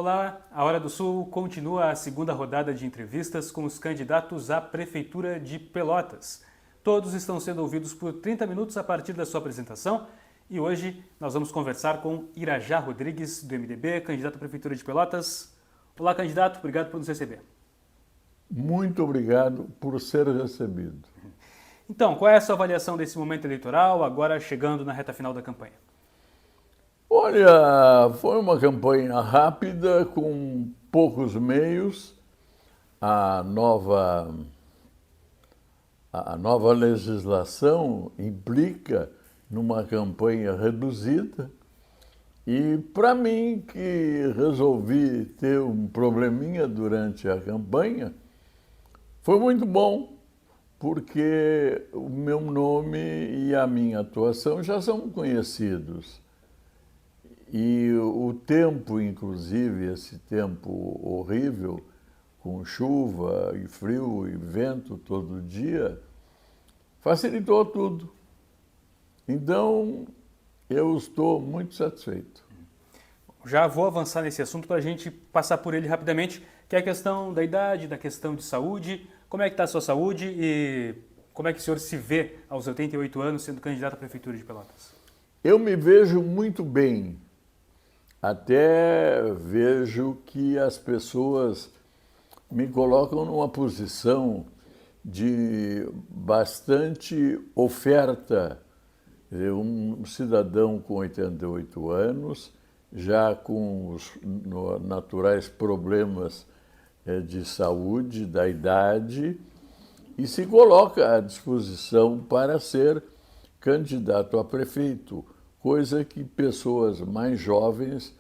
Olá, a Hora do Sul continua a segunda rodada de entrevistas com os candidatos à Prefeitura de Pelotas. Todos estão sendo ouvidos por 30 minutos a partir da sua apresentação e hoje nós vamos conversar com Irajá Rodrigues, do MDB, candidato à Prefeitura de Pelotas. Olá, candidato, obrigado por nos receber. Muito obrigado por ser recebido. Então, qual é a sua avaliação desse momento eleitoral, agora chegando na reta final da campanha? Olha, foi uma campanha rápida, com poucos meios. A nova legislação implica numa campanha reduzida. E para mim, que resolvi ter um probleminha durante a campanha, foi muito bom, porque o meu nome e a minha atuação já são conhecidos. E o tempo, inclusive, esse tempo horrível, com chuva e frio e vento todo dia, facilitou tudo. Então, eu estou muito satisfeito. Já vou avançar nesse assunto para a gente passar por ele rapidamente, que é a questão da idade, da questão de saúde. Como é que está a sua saúde e como é que o senhor se vê aos 88 anos sendo candidato à Prefeitura de Pelotas? Eu me vejo muito bem. Até vejo que as pessoas me colocam numa posição de bastante oferta. Um cidadão com 88 anos, já com os naturais problemas de saúde, da idade, e se coloca à disposição para ser candidato a prefeito, coisa que pessoas mais jovens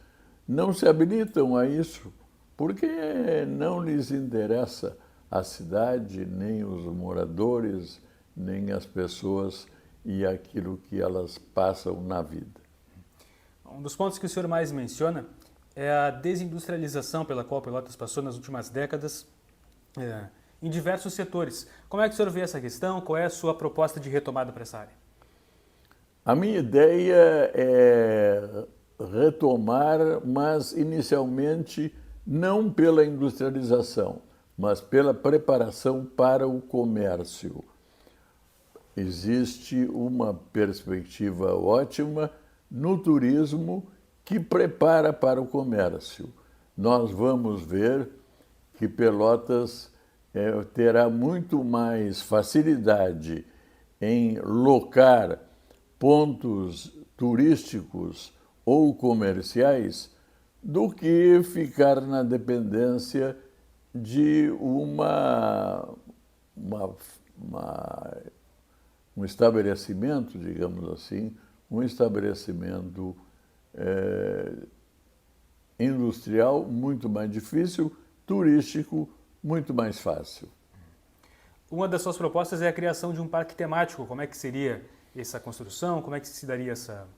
não se habilitam a isso, porque não lhes interessa a cidade, nem os moradores, nem as pessoas e aquilo que elas passam na vida. Um dos pontos que o senhor mais menciona é a desindustrialização pela qual Pelotas passou nas últimas décadas em diversos setores. Como é que o senhor vê essa questão? Qual é a sua proposta de retomada para essa área? A minha ideia é retomar, mas inicialmente não pela industrialização, mas pela preparação para o comércio. Existe uma perspectiva ótima no turismo que prepara para o comércio. Nós vamos ver que Pelotas terá muito mais facilidade em locar pontos turísticos ou comerciais do que ficar na dependência de um estabelecimento, digamos assim, um estabelecimento industrial muito mais difícil, turístico muito mais fácil. Uma das suas propostas é a criação de um parque temático. Como é que seria essa construção? Como é que se daria essa...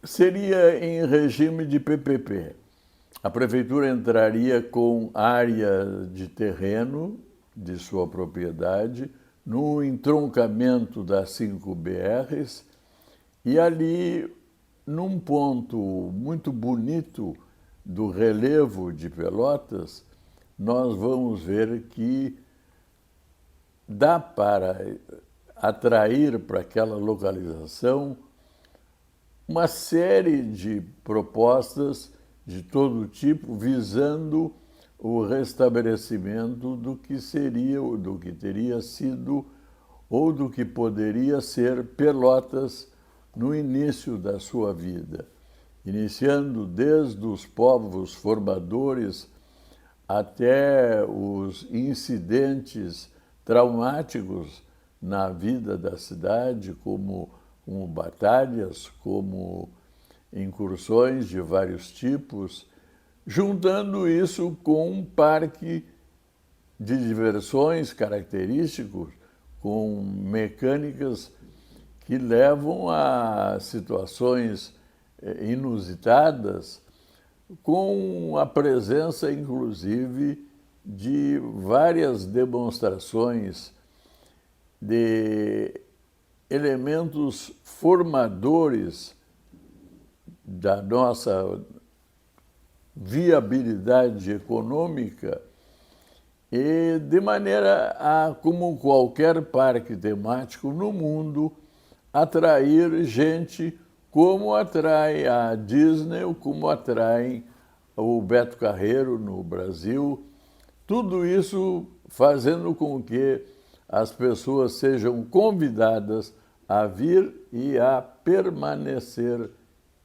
Seria em regime de PPP. A prefeitura entraria com área de terreno de sua propriedade no entroncamento das 5 BRs e ali, num ponto muito bonito do relevo de Pelotas, nós vamos ver que dá para atrair para aquela localização uma série de propostas de todo tipo, visando o restabelecimento do que seria, do que teria sido ou do que poderia ser Pelotas no início da sua vida, iniciando desde os povos formadores até os incidentes traumáticos na vida da cidade, como batalhas, como incursões de vários tipos, juntando isso com um parque de diversões característicos, com mecânicas que levam a situações inusitadas, com a presença, inclusive, de várias demonstrações de elementos formadores da nossa viabilidade econômica e de maneira a, como qualquer parque temático no mundo, atrair gente como atrai a Disney, ou como atrai o Beto Carreiro no Brasil. Tudo isso fazendo com que as pessoas sejam convidadas a vir e a permanecer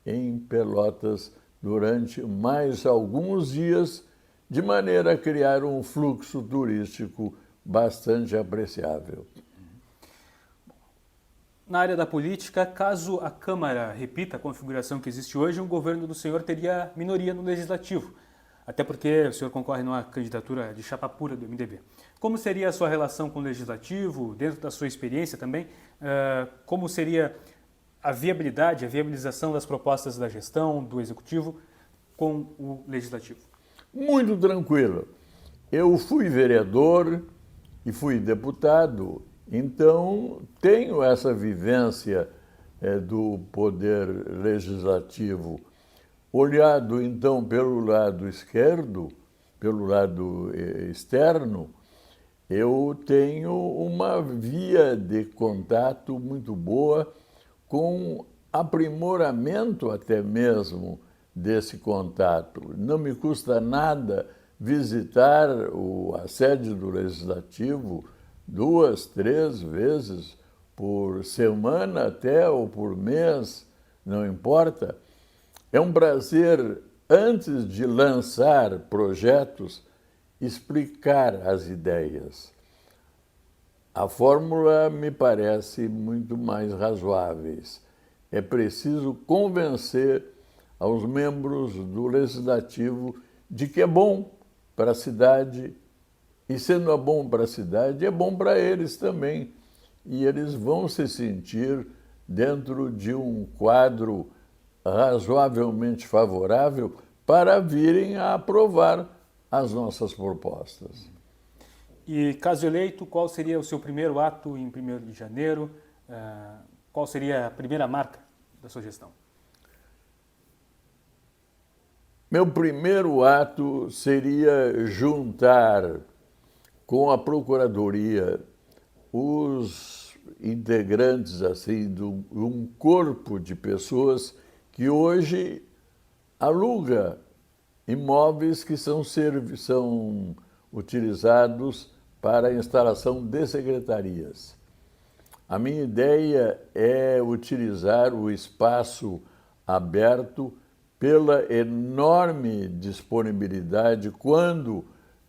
em Pelotas durante mais alguns dias, de maneira a criar um fluxo turístico bastante apreciável. Na área da política, caso a Câmara repita a configuração que existe hoje, o governo do senhor teria minoria no Legislativo, até porque o senhor concorre numa candidatura de chapa pura do MDB. Como seria a sua relação com o Legislativo, dentro da sua experiência também? Como seria a viabilidade, a viabilização das propostas da gestão, do Executivo, com o Legislativo? Muito tranquilo. Eu fui vereador e fui deputado, então tenho essa vivência do poder legislativo. Olhado então pelo lado esquerdo, pelo lado externo, eu tenho uma via de contato muito boa com aprimoramento até mesmo desse contato. Não me custa nada visitar a sede do Legislativo 2, 3 vezes por semana até ou por mês, não importa. É um prazer, antes de lançar projetos, explicar as ideias. A fórmula me parece muito mais razoáveis. É preciso convencer aos membros do Legislativo de que é bom para a cidade, e sendo bom para a cidade, é bom para eles também. E eles vão se sentir dentro de um quadro razoavelmente favorável para virem a aprovar as nossas propostas. E, caso eleito, qual seria o seu primeiro ato em 1º de janeiro? Qual seria a primeira marca da sua gestão? Meu primeiro ato seria juntar com a Procuradoria os integrantes assim, de um corpo de pessoas que hoje aluga imóveis que são utilizados para a instalação de secretarias. A minha ideia é utilizar o espaço aberto pela enorme disponibilidade quando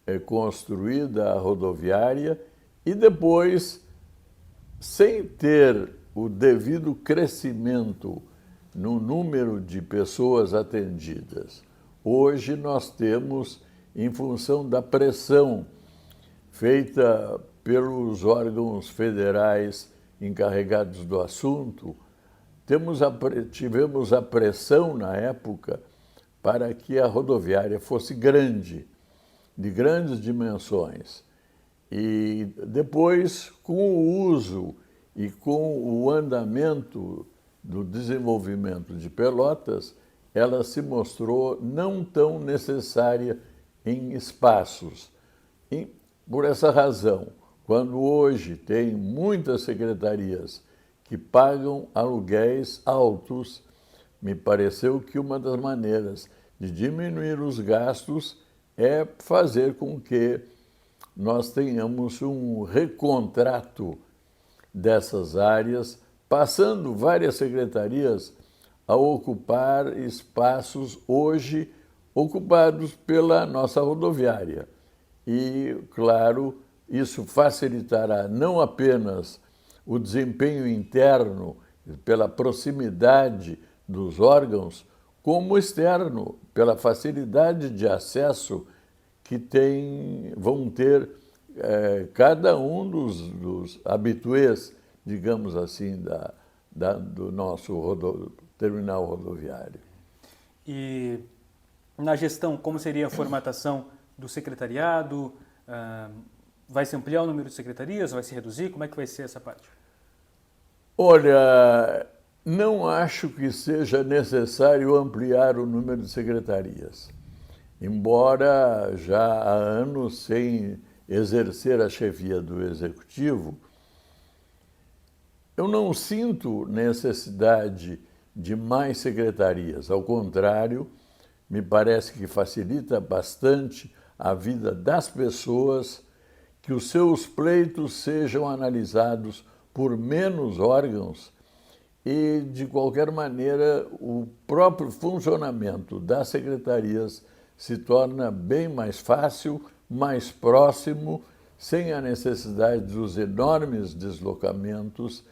é construída a rodoviária e depois, sem ter o devido crescimento no número de pessoas atendidas. Hoje nós temos, em função da pressão feita pelos órgãos federais encarregados do assunto, tivemos a pressão na época para que a rodoviária fosse grande, de grandes dimensões. E depois, com o uso e com o andamento do desenvolvimento de Pelotas, ela se mostrou não tão necessária em espaços. E, por essa razão, quando hoje tem muitas secretarias que pagam aluguéis altos, me pareceu que uma das maneiras de diminuir os gastos é fazer com que nós tenhamos um recontrato dessas áreas, passando várias secretarias a ocupar espaços hoje ocupados pela nossa rodoviária. E, claro, isso facilitará não apenas o desempenho interno, pela proximidade dos órgãos, como externo, pela facilidade de acesso que vão ter cada um dos habituês, digamos assim, do nosso terminal rodoviário. E na gestão, como seria a formatação do secretariado? Vai se ampliar o número de secretarias? Vai se reduzir? Como é que vai ser essa parte? Olha, não acho que seja necessário ampliar o número de secretarias. embora já há anos sem exercer a chefia do Executivo, eu não sinto necessidade de mais secretarias. Ao contrário, me parece que facilita bastante a vida das pessoas que os seus pleitos sejam analisados por menos órgãos e, de qualquer maneira, o próprio funcionamento das secretarias se torna bem mais fácil, mais próximo, sem a necessidade dos enormes deslocamentos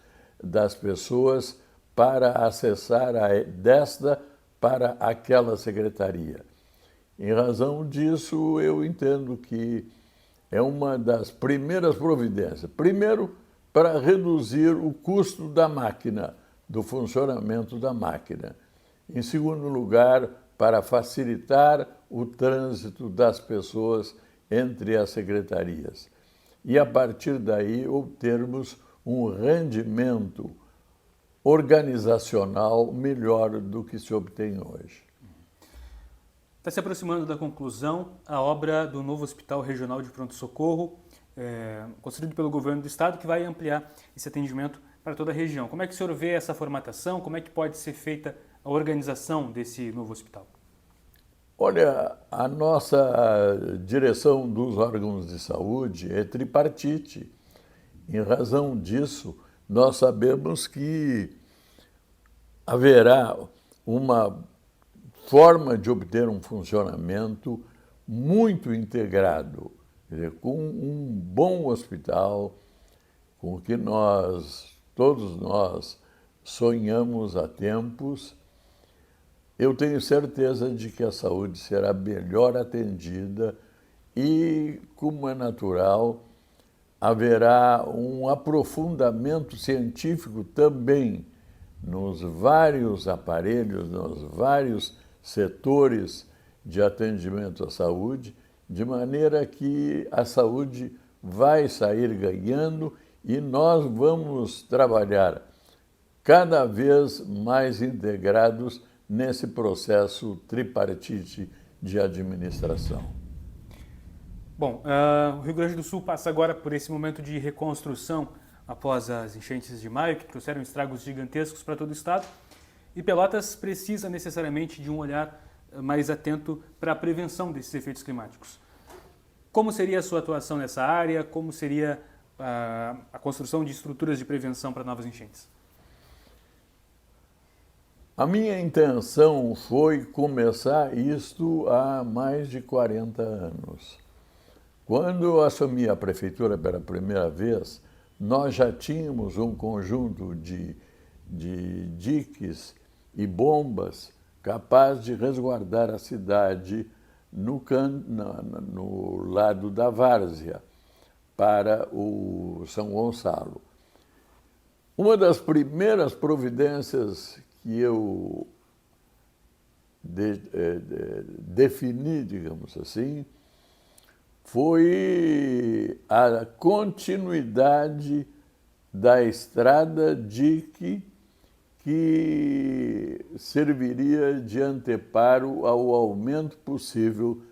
das pessoas para acessar desta para aquela secretaria. Em razão disso, eu entendo que é uma das primeiras providências. Primeiro, para reduzir o custo da máquina, do funcionamento da máquina. Em segundo lugar, para facilitar o trânsito das pessoas entre as secretarias. E, a partir daí, obtermos um rendimento organizacional melhor do que se obtém hoje. Está se aproximando da conclusão a obra do novo Hospital Regional de Pronto-Socorro, construído pelo governo do estado, que vai ampliar esse atendimento para toda a região. Como é que o senhor vê essa formatação? Como é que pode ser feita a organização desse novo hospital? Olha, a nossa direção dos órgãos de saúde é tripartite. Em razão disso, nós sabemos que haverá uma forma de obter um funcionamento muito integrado, quer dizer, com um bom hospital, com o que todos nós sonhamos há tempos. Eu tenho certeza de que a saúde será melhor atendida e, como é natural, haverá um aprofundamento científico também nos vários aparelhos, nos vários setores de atendimento à saúde, de maneira que a saúde vai sair ganhando e nós vamos trabalhar cada vez mais integrados nesse processo tripartite de administração. Bom, o Rio Grande do Sul passa agora por esse momento de reconstrução após as enchentes de maio, que trouxeram estragos gigantescos para todo o estado, e Pelotas precisa necessariamente de um olhar mais atento para a prevenção desses efeitos climáticos. Como seria a sua atuação nessa área? Como seria a construção de estruturas de prevenção para novas enchentes? A minha intenção foi começar isto há mais de 40 anos. Quando eu assumi a prefeitura pela primeira vez, nós já tínhamos um conjunto de diques e bombas capaz de resguardar a cidade no lado da várzea, para o São Gonçalo. Uma das primeiras providências que eu defini, digamos assim, foi a continuidade da estrada dique que serviria de anteparo ao aumento possível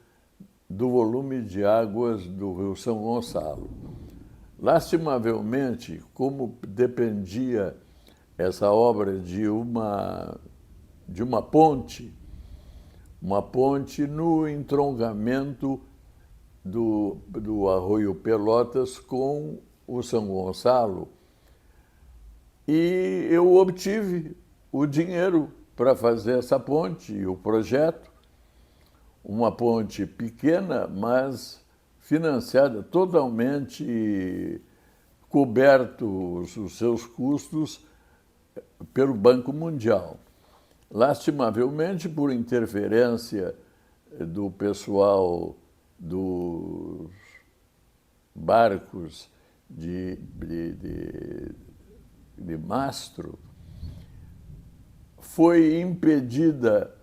do volume de águas do Rio São Gonçalo. Lastimavelmente, como dependia essa obra de uma ponte no entroncamento do Arroio Pelotas com o São Gonçalo, e eu obtive o dinheiro para fazer essa ponte e o projeto, uma ponte pequena, mas financiada totalmente, cobertos os seus custos pelo Banco Mundial. Lastimavelmente, por interferência do pessoal dos barcos de mastro, foi impedida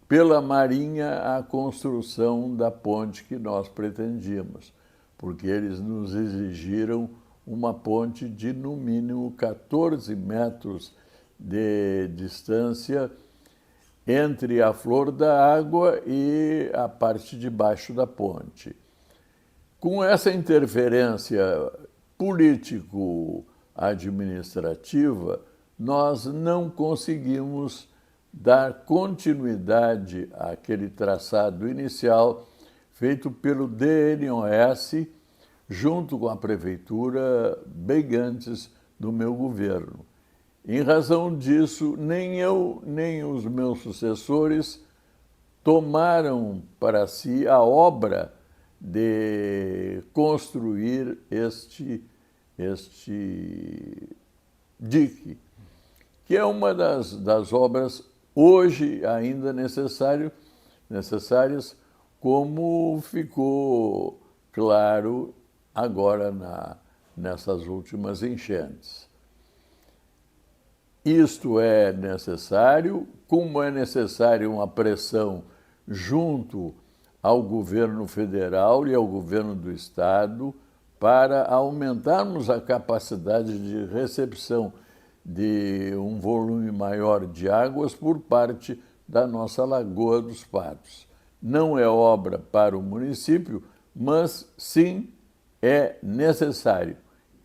pela Marinha a construção da ponte que nós pretendíamos, porque eles nos exigiram uma ponte de, no mínimo, 14 metros de distância entre a Flor da Água e a parte de baixo da ponte. Com essa interferência político-administrativa, nós não conseguimos dar continuidade àquele traçado inicial feito pelo DNOS, junto com a prefeitura, bem antes do meu governo. Em razão disso, nem eu, nem os meus sucessores tomaram para si a obra de construir este dique, que é uma das obras hoje ainda necessárias, como ficou claro agora nessas últimas enchentes. Isto é necessário, como é necessária uma pressão junto ao governo federal e ao governo do estado para aumentarmos a capacidade de recepção de um volume maior de águas por parte da nossa Lagoa dos Patos. Não é obra para o município, mas sim é necessário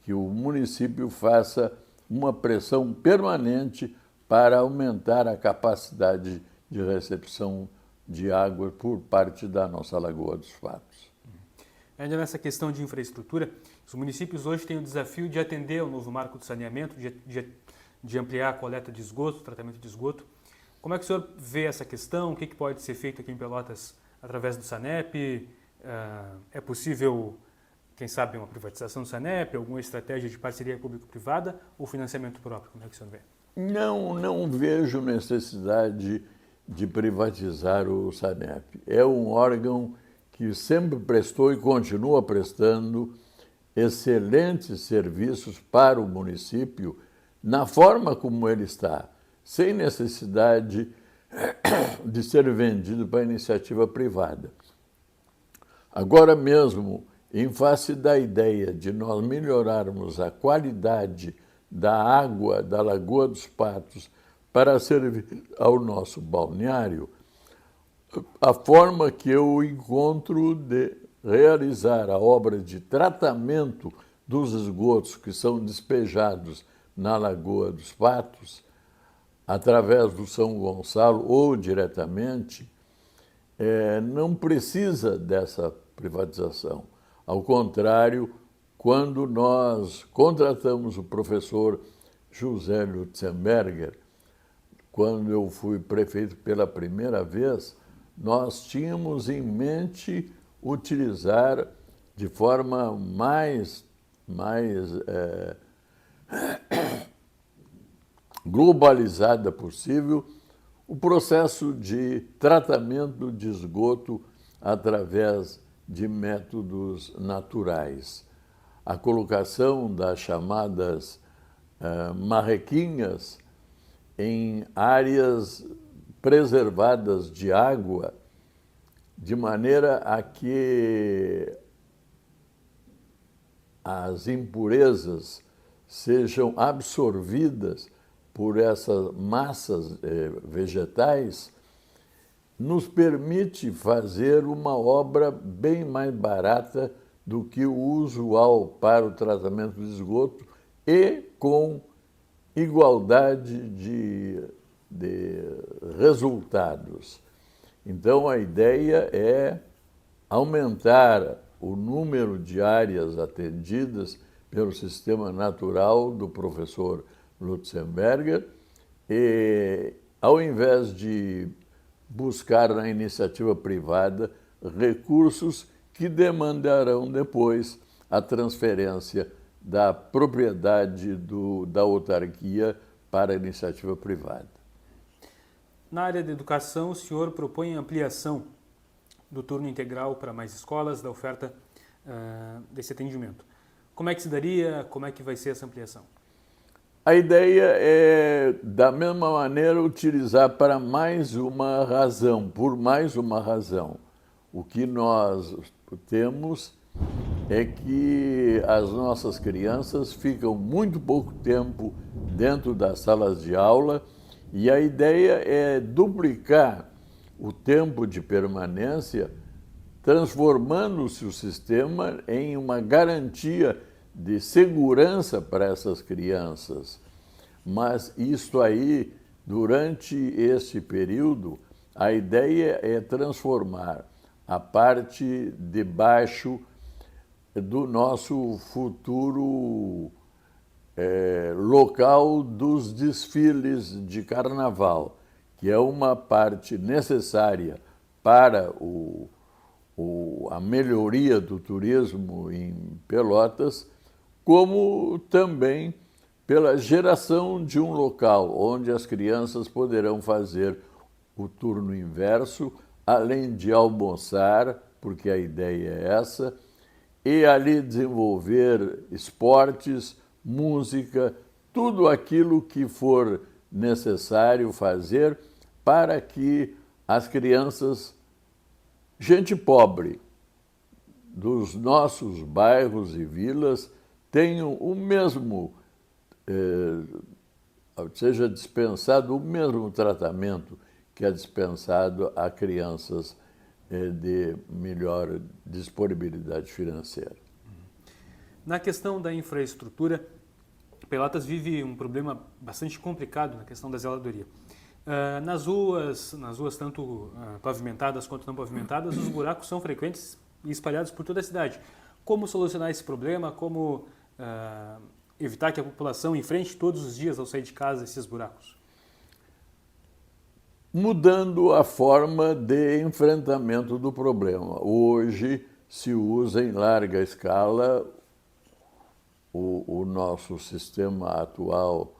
que o município faça uma pressão permanente para aumentar a capacidade de recepção de água por parte da nossa Lagoa dos Patos. Ainda nessa questão de infraestrutura, os municípios hoje têm o desafio de atender ao novo marco do saneamento, de ampliar a coleta de esgoto, tratamento de esgoto. Como é que o senhor vê essa questão? O que pode ser feito aqui em Pelotas através do SANEP? É possível, quem sabe, uma privatização do SANEP, alguma estratégia de parceria público-privada ou financiamento próprio? Como é que o senhor vê? Não vejo necessidade de privatizar o SANEP. É um órgão que sempre prestou e continua prestando excelentes serviços para o município na forma como ele está, sem necessidade de ser vendido para iniciativa privada. Agora mesmo, em face da ideia de nós melhorarmos a qualidade da água da Lagoa dos Patos para servir ao nosso balneário, a forma que eu encontro de realizar a obra de tratamento dos esgotos que são despejados na Lagoa dos Patos, através do São Gonçalo ou diretamente, não precisa dessa privatização. Ao contrário, quando nós contratamos o professor José Lutzenberger, quando eu fui prefeito pela primeira vez, nós tínhamos em mente utilizar de forma mais globalizada possível o processo de tratamento de esgoto através de métodos naturais. A colocação das chamadas marrequinhas em áreas preservadas de água, de maneira a que as impurezas sejam absorvidas por essas massas vegetais, nos permite fazer uma obra bem mais barata do que o usual para o tratamento de esgoto e com igualdade de resultados. Então, a ideia é aumentar o número de áreas atendidas pelo sistema natural do professor Lutzenberger e, ao invés de buscar na iniciativa privada recursos que demandarão depois a transferência da propriedade da autarquia para a iniciativa privada. Na área da educação, o senhor propõe ampliação do turno integral para mais escolas, da oferta desse atendimento. Como é que se daria? Como é que vai ser essa ampliação? A ideia é, da mesma maneira, utilizar para mais uma razão, por mais uma razão. O que nós temos é que as nossas crianças ficam muito pouco tempo dentro das salas de aula E a ideia é duplicar o tempo de permanência, transformando-se o sistema em uma garantia de segurança para essas crianças. Mas isso aí, durante esse período, a ideia é transformar a parte de baixo do nosso futuro local dos desfiles de carnaval, que é uma parte necessária para a melhoria do turismo em Pelotas, como também pela geração de um local onde as crianças poderão fazer o turno inverso, além de almoçar, porque a ideia é essa, e ali desenvolver esportes, música, tudo aquilo que for necessário fazer para que as crianças, gente pobre dos nossos bairros e vilas, tenham o mesmo, seja dispensado o mesmo tratamento que é dispensado a crianças de melhor disponibilidade financeira. Na questão da infraestrutura, Pelotas vive um problema bastante complicado na questão da zeladoria. Nas ruas tanto pavimentadas quanto não pavimentadas, os buracos são frequentes e espalhados por toda a cidade. Como solucionar esse problema? Como evitar que a população enfrente todos os dias ao sair de casa esses buracos? Mudando a forma de enfrentamento do problema. Hoje se usa em larga escala o nosso sistema atual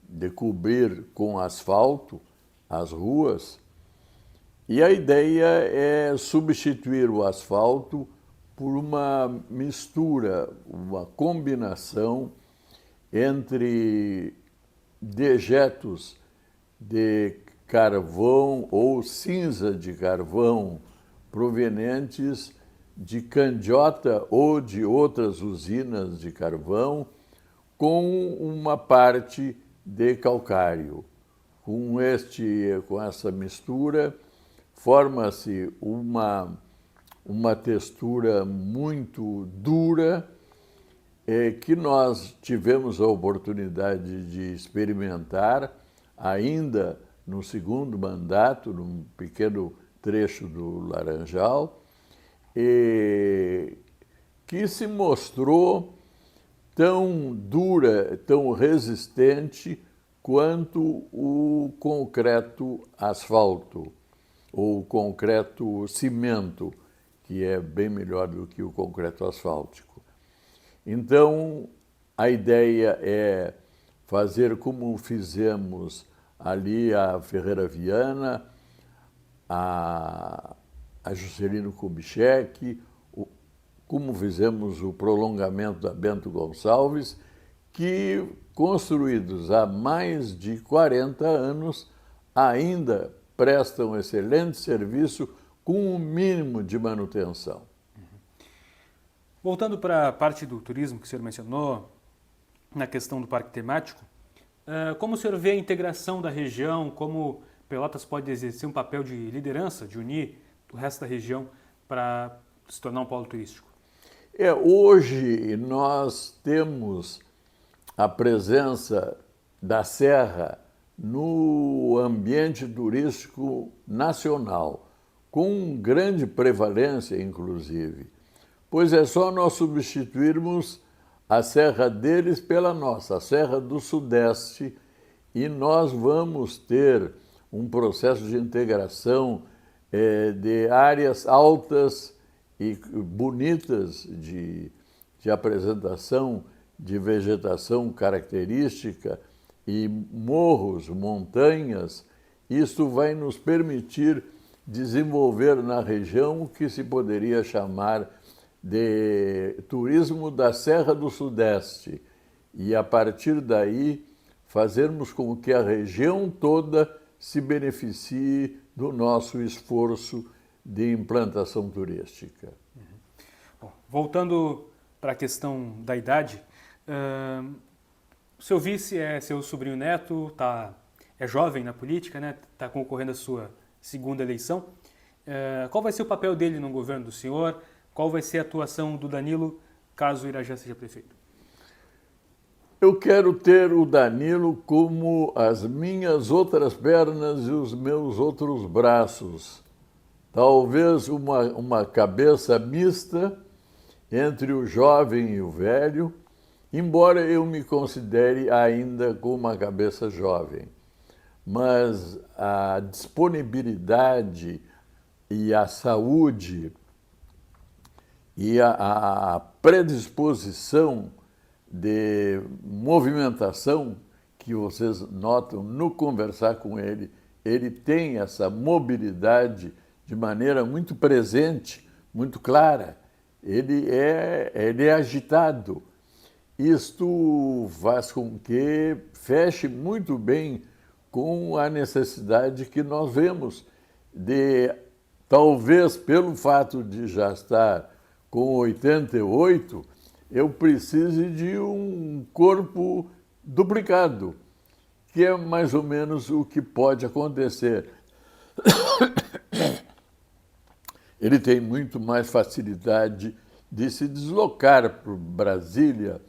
de cobrir com asfalto as ruas, e a ideia é substituir o asfalto por uma mistura, uma combinação entre dejetos de carvão ou cinza de carvão provenientes de Candiota ou de outras usinas de carvão, com uma parte de calcário. Com essa mistura, forma-se uma textura muito dura, que nós tivemos a oportunidade de experimentar ainda no segundo mandato, num pequeno trecho do Laranjal, que se mostrou tão dura, tão resistente quanto o concreto asfalto, ou o concreto cimento, que é bem melhor do que o concreto asfáltico. Então, a ideia é fazer como fizemos ali a Ferreira Viana, a Juscelino Kubitschek, como fizemos o prolongamento da Bento Gonçalves, que, construídos há mais de 40 anos, ainda prestam excelente serviço com o mínimo de manutenção. Voltando para a parte do turismo que o senhor mencionou, na questão do parque temático, como o senhor vê a integração da região, como Pelotas pode exercer um papel de liderança, de unir o resto da região para se tornar um polo turístico? Hoje nós temos a presença da Serra no ambiente turístico nacional, com grande prevalência, inclusive, pois é só nós substituirmos a serra deles pela nossa, a Serra do Sudeste, e nós vamos ter um processo de integração de áreas altas e bonitas de apresentação de vegetação característica e morros, montanhas. Isso vai nos permitir desenvolver na região o que se poderia chamar de turismo da Serra do Sudeste, e a partir daí fazermos com que a região toda se beneficie do nosso esforço de implantação turística. Bom, voltando para a questão da idade, o seu vice é seu sobrinho neto, é jovem na política, né? Está concorrendo à sua segunda eleição. Qual vai ser o papel dele no governo do senhor? Qual vai ser a atuação do Danilo caso o Irajá seja prefeito? Eu quero ter o Danilo como as minhas outras pernas e os meus outros braços. Talvez uma cabeça mista entre o jovem e o velho, embora eu me considere ainda com uma cabeça jovem. Mas a disponibilidade e a saúde e a predisposição de movimentação que vocês notam no conversar com ele, ele tem essa mobilidade de maneira muito presente, muito clara. Ele é agitado. Isto faz com que feche muito bem com a necessidade que nós vemos de, talvez pelo fato de já estar com 88, eu precise de um corpo duplicado, que é mais ou menos o que pode acontecer. Ele tem muito mais facilidade de se deslocar por Brasília,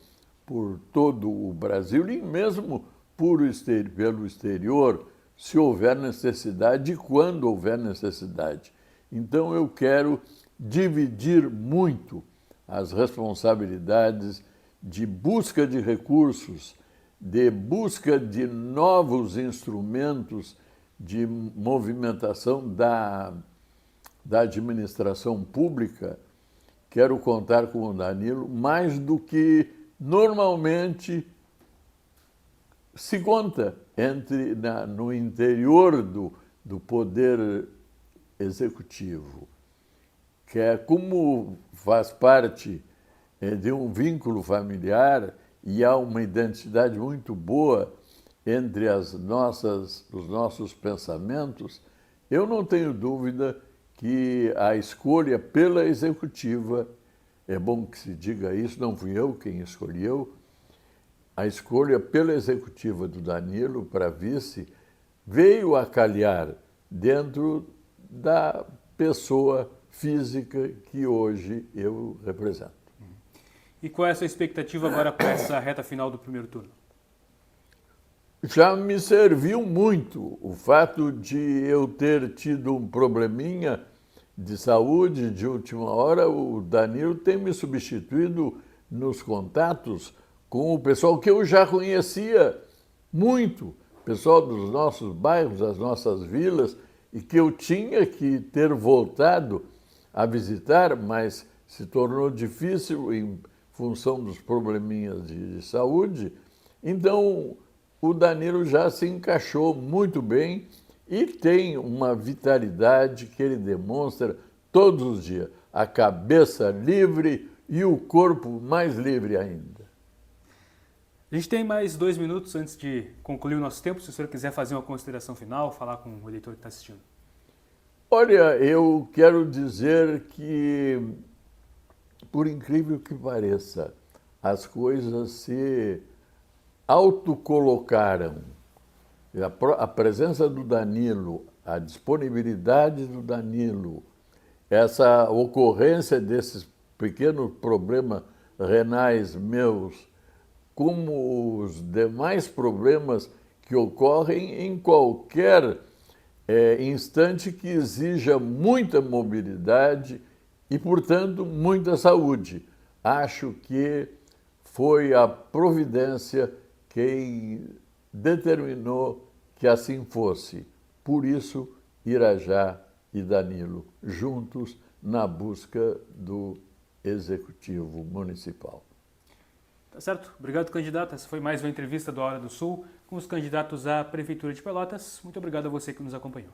por todo o Brasil e mesmo pelo exterior, se houver necessidade e quando houver necessidade. Então eu quero dividir muito as responsabilidades de busca de recursos, de busca de novos instrumentos de movimentação da administração pública. Quero contar com o Danilo mais do que normalmente se conta no interior do poder executivo, que é como faz parte de um vínculo familiar e há uma identidade muito boa entre os nossos pensamentos. Eu não tenho dúvida que a escolha pela executiva, é bom que se diga isso, não fui eu quem escolheu, a escolha pela executiva do Danilo para vice veio a calhar dentro da pessoa física que hoje eu represento. E qual é a sua expectativa agora para essa reta final do primeiro turno? Já me serviu muito o fato de eu ter tido um probleminha de saúde de última hora. O Danilo tem me substituído nos contatos com o pessoal que eu já conhecia muito, pessoal dos nossos bairros, das nossas vilas, e que eu tinha que ter voltado a visitar, mas se tornou difícil em função dos probleminhas de saúde. Então, o Danilo já se encaixou muito bem e tem uma vitalidade que ele demonstra todos os dias. A cabeça livre e o corpo mais livre ainda. A gente tem mais 2 minutos antes de concluir o nosso tempo, se o senhor quiser fazer uma consideração final, falar com o eleitor que está assistindo. Olha, eu quero dizer que, por incrível que pareça, as coisas se autocolocaram. A presença do Danilo, a disponibilidade do Danilo, essa ocorrência desses pequenos problemas renais meus, como os demais problemas que ocorrem em qualquer instante que exija muita mobilidade e, portanto, muita saúde. Acho que foi a providência quem determinou que assim fosse. Por isso, Irajá e Danilo juntos na busca do Executivo Municipal. Tá certo. Obrigado, candidato. Essa foi mais uma entrevista do Hora do Sul com os candidatos à Prefeitura de Pelotas. Muito obrigado a você que nos acompanhou.